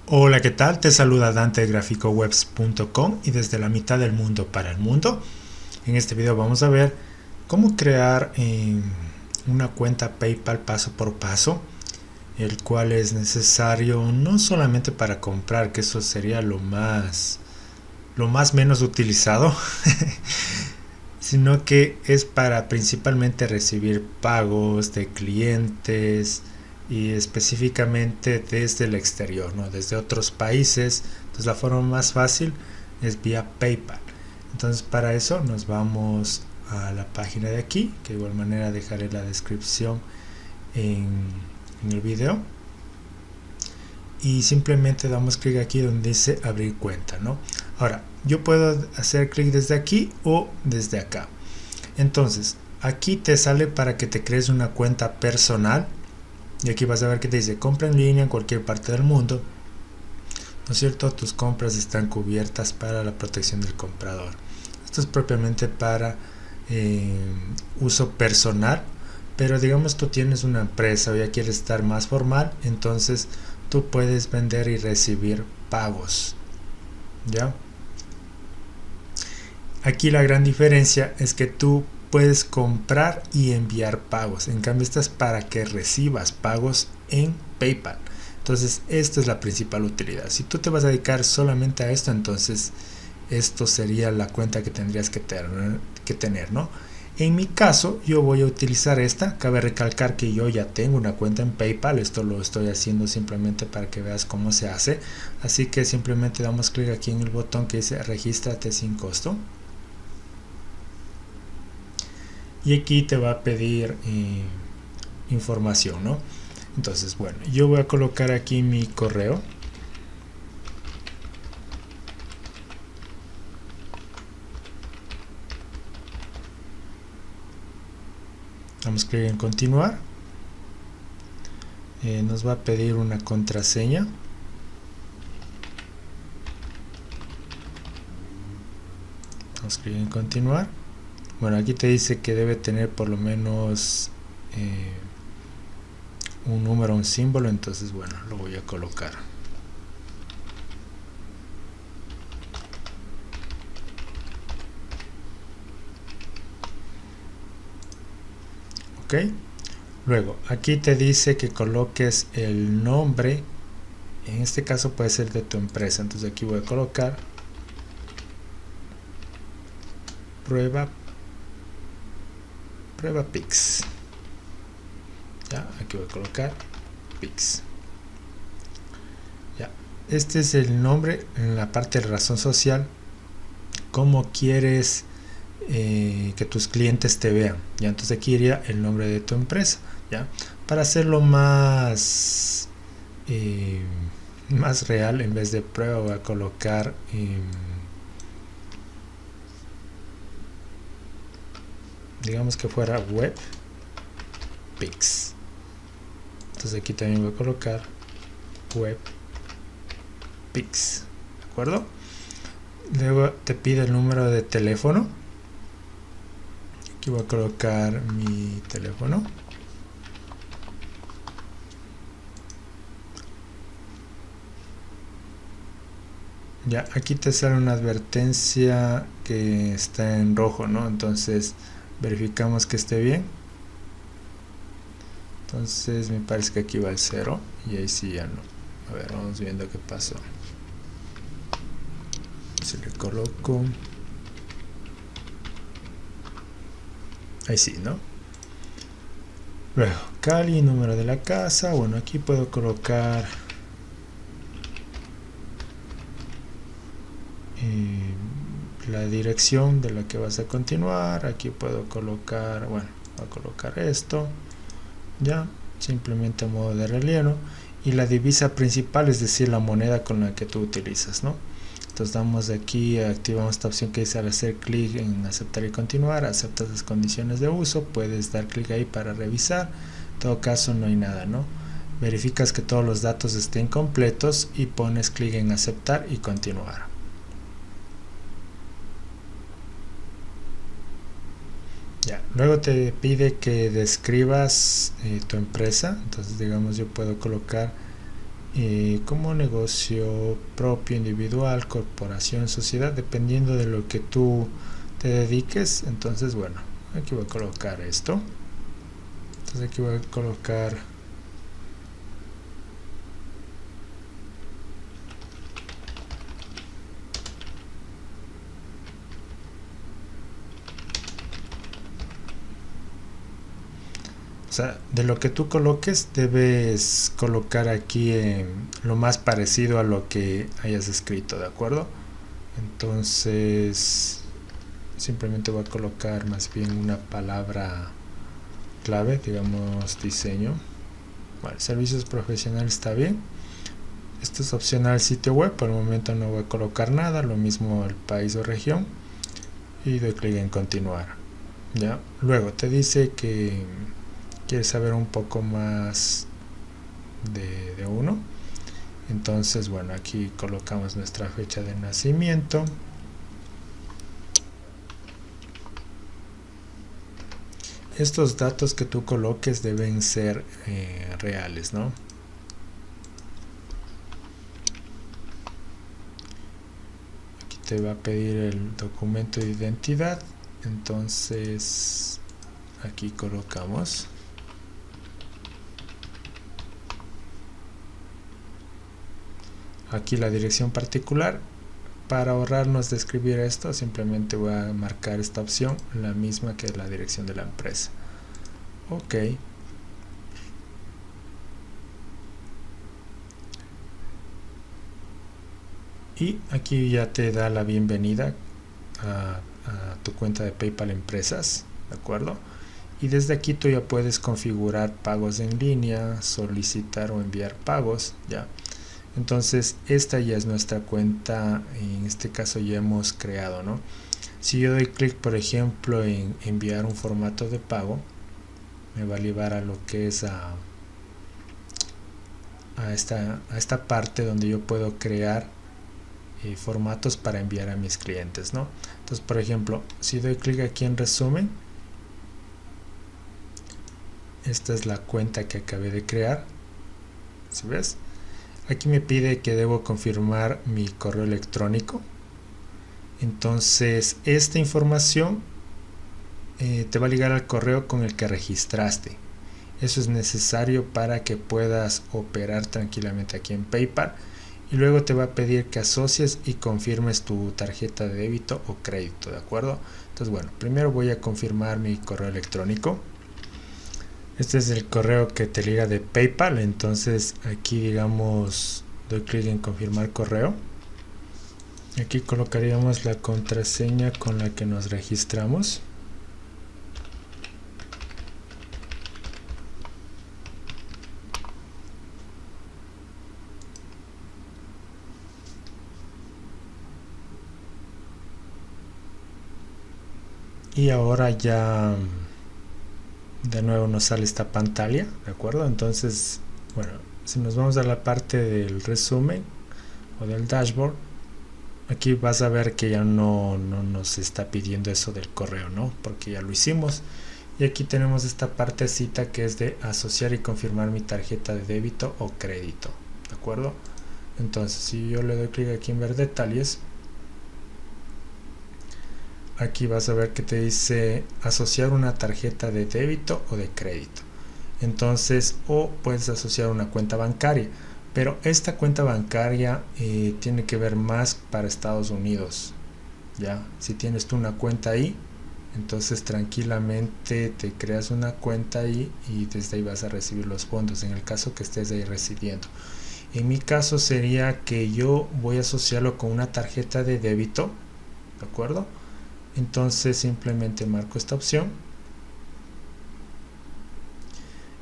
Hola, ¿qué tal? Te saluda Dante de graficowebs.com y desde la mitad del mundo para el mundo. En este video vamos a ver cómo crear una cuenta PayPal paso por paso, el cual es necesario no solamente para comprar, que eso sería lo más menos utilizado, sino que es para principalmente recibir pagos de clientes y específicamente desde el exterior, ¿no? Desde otros países. Entonces la forma más fácil es vía PayPal. Entonces para eso nos vamos a la página de aquí, que de igual manera dejaré la descripción en el video, y simplemente damos clic aquí donde dice abrir cuenta, ¿no? Ahora yo puedo hacer clic desde aquí o desde acá. Entonces aquí te sale para que te crees una cuenta personal y aquí vas a ver que te dice compra en línea en cualquier parte del mundo, ¿no es cierto? Tus compras están cubiertas para la protección del comprador. Esto es propiamente para uso personal, pero digamos tú tienes una empresa o ya quieres estar más formal, entonces tú puedes vender y recibir pagos, ¿ya? Aquí la gran diferencia es que tú puedes comprar y enviar pagos. En cambio, esta es para que recibas pagos en PayPal. Entonces, esta es la principal utilidad. Si tú te vas a dedicar solamente a esto, entonces esto sería la cuenta que tendrías que tener, ¿no? En mi caso, yo voy a utilizar esta. Cabe recalcar que yo ya tengo una cuenta en PayPal. Esto lo estoy haciendo simplemente para que veas cómo se hace. Así que simplemente damos clic aquí en el botón que dice regístrate sin costo. Y aquí te va a pedir información, ¿no? Entonces, bueno, yo voy a colocar aquí mi correo. Damos clic en continuar. Nos va a pedir una contraseña. Damos clic en continuar. Bueno, aquí te dice que debe tener por lo menos un número, un símbolo, entonces bueno, lo voy a colocar. Ok, luego aquí te dice que coloques el nombre, en este caso puede ser de tu empresa, entonces aquí voy a colocar prueba Pix. Ya, aquí voy a colocar Pix. Ya, este es el nombre. En la parte de razón social, cómo quieres que tus clientes te vean. Ya, entonces aquí iría el nombre de tu empresa. Ya, para hacerlo más más real, en vez de prueba voy a colocar digamos que fuera web Pix. Entonces aquí también voy a colocar web Pix, ¿de acuerdo? Luego te pide el número de teléfono. Aquí voy a colocar mi teléfono. Ya, aquí te sale una advertencia que está en rojo, ¿no? Entonces verificamos que esté bien. Entonces me parece que aquí va el 0 y ahí sí ya no. A ver, vamos viendo qué pasó. Si le coloco, ahí sí, ¿no? Luego Cali, número de la casa. Bueno, aquí puedo colocar la dirección de la que vas a continuar. Aquí puedo colocar, bueno, voy a colocar esto, ya, simplemente a modo de relleno, y la divisa principal, es decir, la moneda con la que tú utilizas, ¿no? Entonces damos aquí, activamos esta opción que dice al hacer clic en aceptar y continuar, aceptas las condiciones de uso, puedes dar clic ahí para revisar. En todo caso no hay nada, ¿no? Verificas que todos los datos estén completos y pones clic en aceptar y continuar. Ya, luego te pide que describas tu empresa. Entonces digamos yo puedo colocar como negocio propio, individual, corporación, sociedad, dependiendo de lo que tú te dediques. Entonces, bueno, aquí voy a colocar esto. Entonces aquí voy a colocar de lo que tú coloques debes colocar aquí lo más parecido a lo que hayas escrito, ¿de acuerdo? Entonces simplemente voy a colocar más bien una palabra clave, digamos diseño. Bueno, servicios profesionales está bien. Esto es opcional sitio web, por el momento no voy a colocar nada, lo mismo el país o región y doy clic en continuar. ¿Ya? Luego te dice que quieres saber un poco más de uno. Entonces, bueno, aquí colocamos nuestra fecha de nacimiento. Estos datos que tú coloques deben ser reales, ¿no? Aquí te va a pedir el documento de identidad. Entonces, aquí colocamos. Aquí la dirección particular. Para ahorrarnos de escribir esto, simplemente voy a marcar esta opción, la misma que la dirección de la empresa. Ok. Y aquí ya te da la bienvenida a tu cuenta de PayPal Empresas, ¿de acuerdo? Y desde aquí tú ya puedes configurar pagos en línea, solicitar o enviar pagos, ¿ya? Entonces esta ya es nuestra cuenta, en este caso ya hemos creado, ¿no? Si yo doy clic por ejemplo en enviar un formato de pago, me va a llevar a lo que es a esta parte donde yo puedo crear formatos para enviar a mis clientes, ¿no? Entonces por ejemplo, si doy clic aquí en resumen, esta es la cuenta que acabé de crear, ¿sí ves? Aquí me pide que debo confirmar mi correo electrónico. Entonces esta información te va a ligar al correo con el que registraste. Eso es necesario para que puedas operar tranquilamente aquí en PayPal. Y luego te va a pedir que asocies y confirmes tu tarjeta de débito o crédito, ¿de acuerdo? Entonces bueno, primero voy a confirmar mi correo electrónico. Este es el correo que te liga de PayPal. Entonces aquí digamos doy clic en confirmar correo. Aquí colocaríamos la contraseña con la que nos registramos. Y ahora ya de nuevo nos sale esta pantalla, ¿de acuerdo? Entonces, bueno, si nos vamos a la parte del resumen o del dashboard, aquí vas a ver que ya no nos está pidiendo eso del correo, ¿no? Porque ya lo hicimos. Y aquí tenemos esta partecita que es de asociar y confirmar mi tarjeta de débito o crédito, ¿de acuerdo? Entonces, si yo le doy clic aquí en ver detalles, aquí vas a ver que te dice asociar una tarjeta de débito o de crédito. Entonces, o puedes asociar una cuenta bancaria, pero esta cuenta bancaria tiene que ver más para Estados Unidos. Ya, si tienes tú una cuenta ahí, entonces tranquilamente te creas una cuenta ahí y desde ahí vas a recibir los fondos en el caso que estés ahí residiendo. En mi caso sería que yo voy a asociarlo con una tarjeta de débito, ¿de acuerdo? Entonces simplemente marco esta opción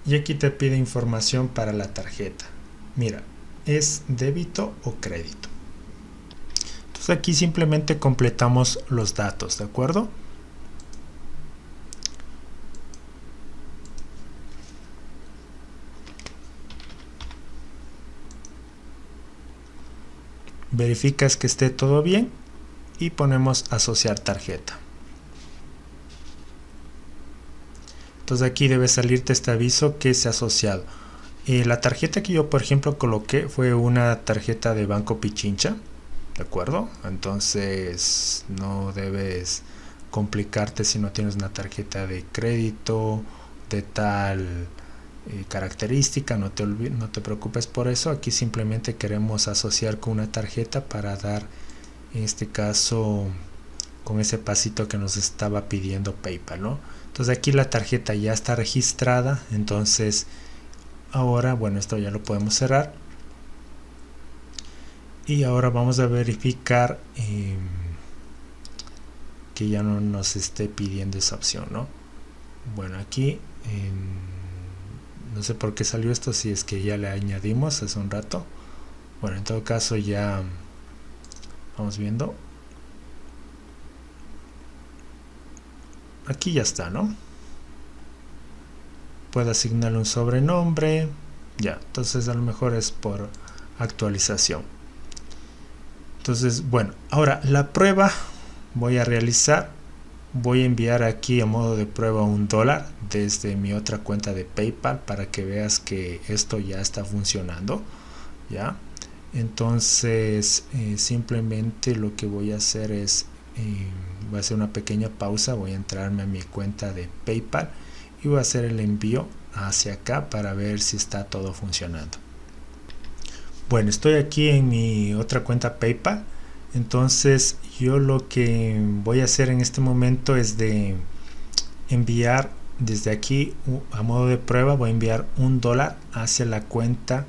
y aquí te pide información para la tarjeta. Mira, ¿es débito o crédito? Entonces aquí simplemente completamos los datos, ¿de acuerdo? Verificas que esté todo bien y ponemos asociar tarjeta. Entonces aquí debe salirte este aviso que se ha asociado. La tarjeta que yo por ejemplo coloqué fue una tarjeta de Banco Pichincha, ¿de acuerdo? Entonces no debes complicarte si no tienes una tarjeta de crédito de tal característica, no te preocupes por eso. Aquí simplemente queremos asociar con una tarjeta para dar, en este caso, con ese pasito que nos estaba pidiendo PayPal, ¿no? Entonces aquí la tarjeta ya está registrada, entonces ahora, bueno, esto ya lo podemos cerrar y ahora vamos a verificar que ya no nos esté pidiendo esa opción, ¿no? Bueno, aquí no sé por qué salió esto, si es que ya le añadimos hace un rato. Bueno, en todo caso ya vamos viendo. Aquí ya está, ¿no? Puedo asignarle un sobrenombre. Ya, entonces a lo mejor es por actualización. Entonces, bueno, ahora la prueba voy a realizar. Voy a enviar aquí a modo de prueba $1 desde mi otra cuenta de PayPal para que veas que esto ya está funcionando, ¿ya? Entonces simplemente lo que voy a hacer es voy a hacer una pequeña pausa, voy a entrarme a mi cuenta de PayPal y voy a hacer el envío hacia acá para ver si está todo funcionando. Bueno, estoy aquí en mi otra cuenta PayPal. Entonces yo lo que voy a hacer en este momento es de enviar desde aquí a modo de prueba, voy a enviar $1 hacia la cuenta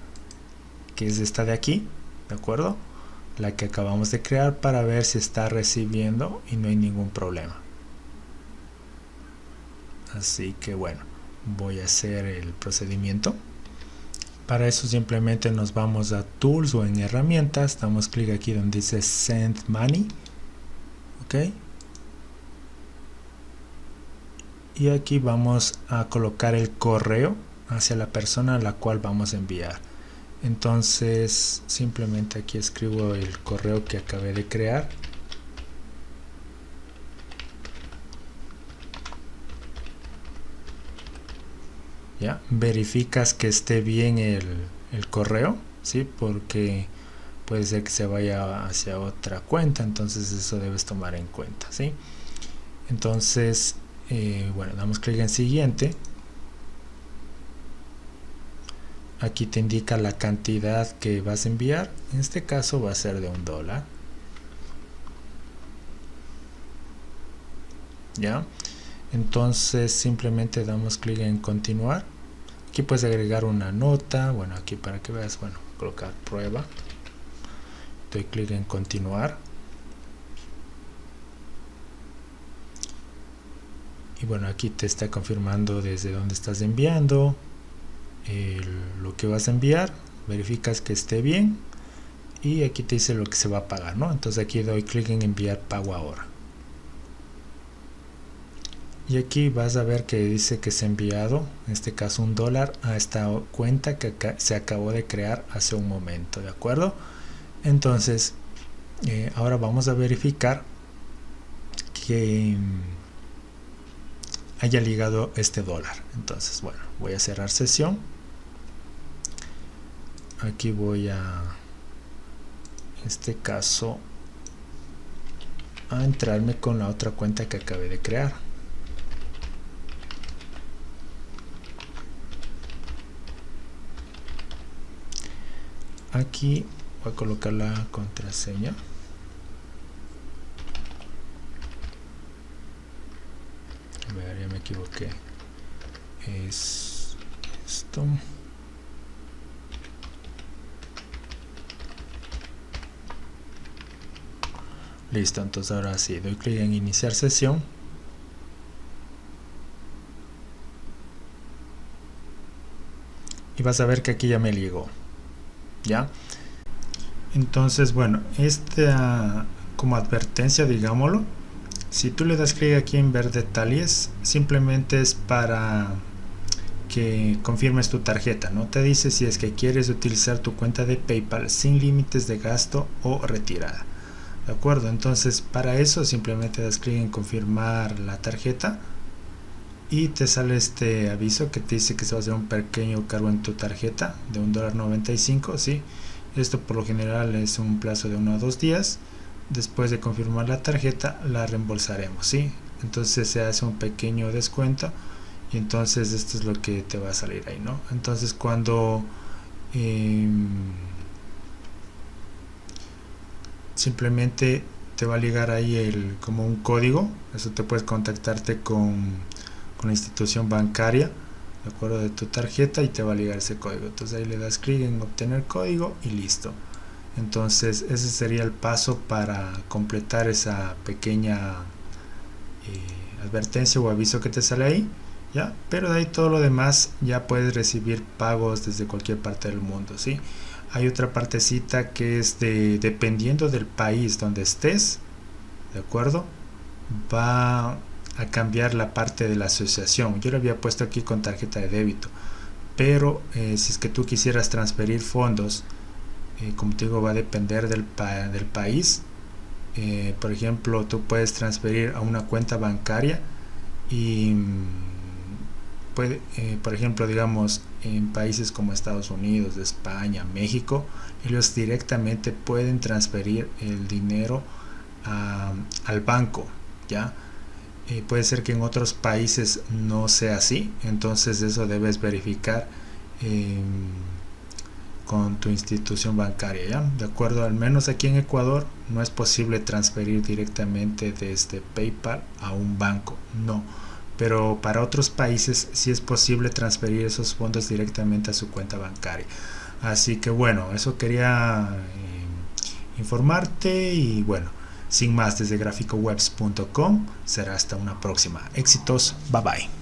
que es esta de aquí, ¿de acuerdo? La que acabamos de crear, para ver si está recibiendo y no hay ningún problema. Así que bueno, voy a hacer el procedimiento. Para eso simplemente nos vamos a Tools o en Herramientas, damos clic aquí donde dice Send Money, ok, y aquí vamos a colocar el correo hacia la persona a la cual vamos a enviar. Entonces simplemente aquí escribo el correo que acabé de crear. ¿Ya? Verificas que esté bien el correo, ¿sí? Porque puede ser que se vaya hacia otra cuenta, entonces eso debes tomar en cuenta, ¿sí? Entonces, bueno, damos clic en siguiente. Aquí te indica la cantidad que vas a enviar. En este caso va a ser de $1. ¿Ya? Entonces simplemente damos clic en continuar. Aquí puedes agregar una nota, bueno, aquí para que veas, bueno, colocar prueba, doy clic en continuar y bueno, aquí te está confirmando desde dónde estás enviando lo que vas a enviar, verificas que esté bien y aquí te dice lo que se va a pagar, ¿no? Entonces aquí doy clic en enviar pago ahora. Y aquí vas a ver que dice que se ha enviado, en este caso $1, a esta cuenta que se acabó de crear hace un momento, ¿de acuerdo? Entonces, ahora vamos a verificar que haya ligado este $. Entonces, bueno, voy a cerrar sesión. Aquí voy a, en este caso, a entrarme con la otra cuenta que acabé de crear. Aquí voy a colocar la contraseña. A ver, ya me equivoqué. Es esto. Listo, entonces ahora sí, doy clic en iniciar sesión. Y vas a ver que aquí ya me llegó. ¿Ya? Entonces, bueno, esta como advertencia, digámoslo, si tú le das clic aquí en ver detalles, simplemente es para que confirmes tu tarjeta, no te dice si es que quieres utilizar tu cuenta de PayPal sin límites de gasto o retirada, ¿de acuerdo? Entonces para eso simplemente das clic en confirmar la tarjeta y te sale este aviso que te dice que se va a hacer un pequeño cargo en tu tarjeta de $1.95, ¿sí? Esto por lo general es un plazo de 1 a 2 días. Después de confirmar la tarjeta la reembolsaremos, ¿sí? Entonces se hace un pequeño descuento y entonces esto es lo que te va a salir ahí, ¿no? Entonces cuando simplemente te va a ligar ahí como un código, eso te puedes contactarte con la institución bancaria, de acuerdo, de tu tarjeta, y te va a ligar ese código. Entonces ahí le das clic en obtener código y listo. Entonces ese sería el paso para completar esa pequeña advertencia o aviso que te sale ahí, ¿ya? Pero de ahí todo lo demás ya puedes recibir pagos desde cualquier parte del mundo, ¿sí? Hay otra partecita que es dependiendo del país donde estés, ¿de acuerdo? Va a cambiar la parte de la asociación. Yo lo había puesto aquí con tarjeta de débito, pero si es que tú quisieras transferir fondos, como te digo, va a depender del país. Por ejemplo, tú puedes transferir a una cuenta bancaria y por ejemplo, digamos, en países como Estados Unidos, España, México, ellos directamente pueden transferir el dinero al banco, ¿ya? Puede ser que en otros países no sea así, entonces eso debes verificar con tu institución bancaria, ¿ya? De acuerdo, al menos aquí en Ecuador no es posible transferir directamente desde PayPal a un banco, no. Pero para otros países sí es posible transferir esos fondos directamente a su cuenta bancaria. Así que bueno, eso quería informarte y bueno, sin más, desde graficowebs.com será hasta una próxima. Éxitos, bye bye.